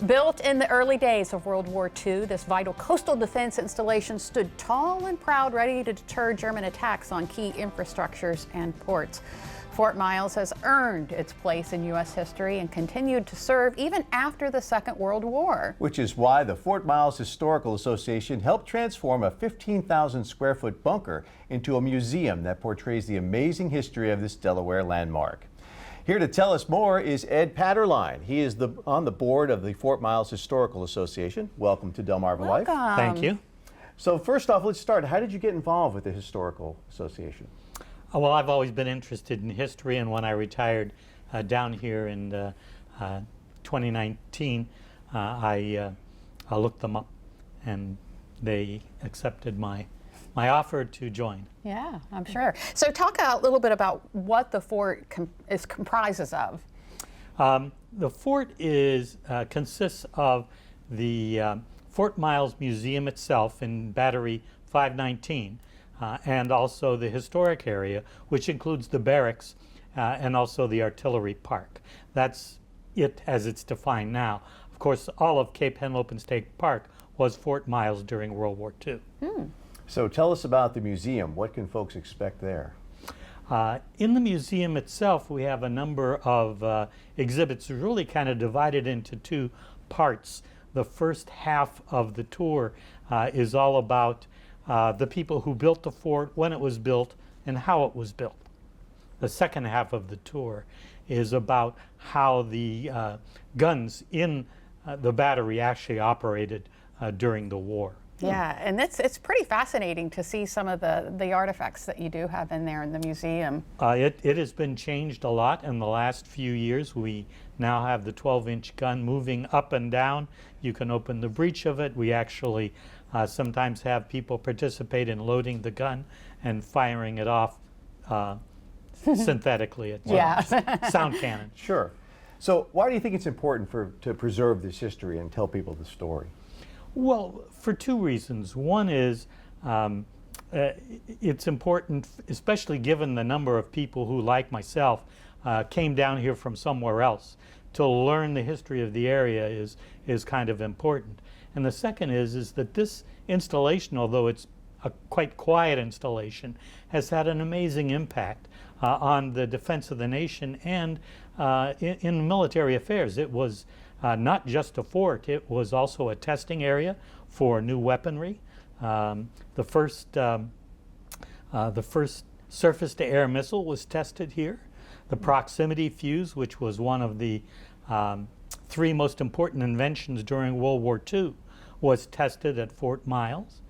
Built in the early days of World War II, this vital coastal defense installation stood tall and proud, ready to deter German attacks on key infrastructures and ports. Fort Miles has earned its place in U.S. history and continued to serve even after the Second World War. Which is why the Fort Miles Historical Association helped transform a 15,000 square foot bunker into a museum that portrays the amazing history of this Delaware landmark. Here to tell us more is Ed Patterline. He is on the board of the Fort Miles Historical Association. Welcome to DelmarvaLife. Thank you. So first off, let's start. How did you get involved with the Historical Association? Well, I've always been interested in history, and when I retired down here in 2019, I looked them up, and they accepted my offer to join. Yeah, I'm sure. So talk a little bit about what the fort comprises of. The fort consists of the Fort Miles Museum itself in Battery 519, and also the historic area, which includes the barracks and also the artillery park. That's it as it's defined now. Of course, all of Cape Henlopen State Park was Fort Miles during World War II. So tell us about the museum. What can folks expect there? In the museum itself, we have a number of exhibits really kind of divided into two parts. The first half of the tour is all about the people who built the fort, when it was built, and how it was built. The second half of the tour is about how the guns in the battery actually operated during the war. Yeah, and it's pretty fascinating to see some of the artifacts that you do have in there in the museum. It has been changed a lot in the last few years. We now have the 12-inch gun moving up and down. You can open the breech of it. We actually sometimes have people participate in loading the gun and firing it off synthetically. It's sound cannon. Sure. So why do you think it's important to preserve this history and tell people the story? Well, for two reasons. One is it's important, especially given the number of people who, like myself, came down here from somewhere else. To learn the history of the area is kind of important. And the second is that this installation, although it's a quite quiet installation, has had an amazing impact on the defense of the nation and in military affairs. It was not just a fort, it was also a testing area for new weaponry. The first surface-to-air missile was tested here. The proximity fuse, which was one of the three most important inventions during World War II, was tested at Fort Miles.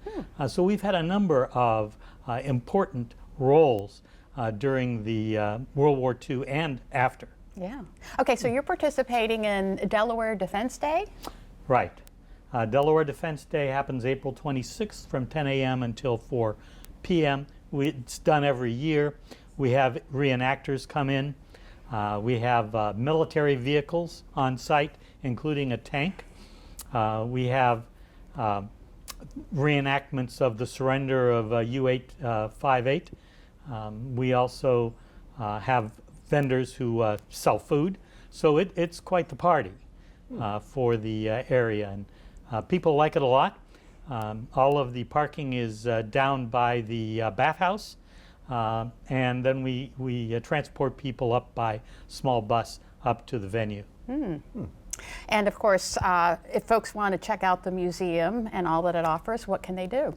So we've had a number of important roles during the World War II and after. Yeah. Okay, so you're participating in Delaware Defense Day? Right. Delaware Defense Day happens April 26th from 10 a.m. until 4 p.m. It's done every year. We have reenactors come in. We have military vehicles on site, including a tank. We have reenactments of the surrender of U-858. We also have vendors who sell food, so it's quite the party for the area, and people like it a lot. All of the parking is down by the bathhouse, and then we transport people up by small bus up to the venue. And of course, if folks want to check out the museum and all that it offers, what can they do?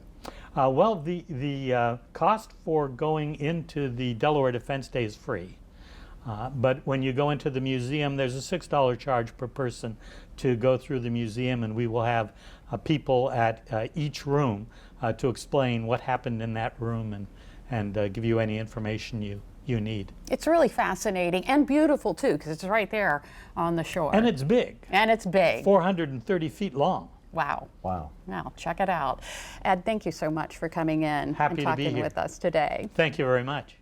Well, the cost for going into the Delaware Defense Day is free. But when you go into the museum, there's a $6 charge per person to go through the museum, and we will have people at each room to explain what happened in that room and give you any information you need. It's really fascinating and beautiful too, because it's right there on the shore. And it's big. And it's big. 430 feet long. Wow. Wow. Now, check it out. Ed, thank you so much for coming in Happy and to be talking here with us today. Thank you very much.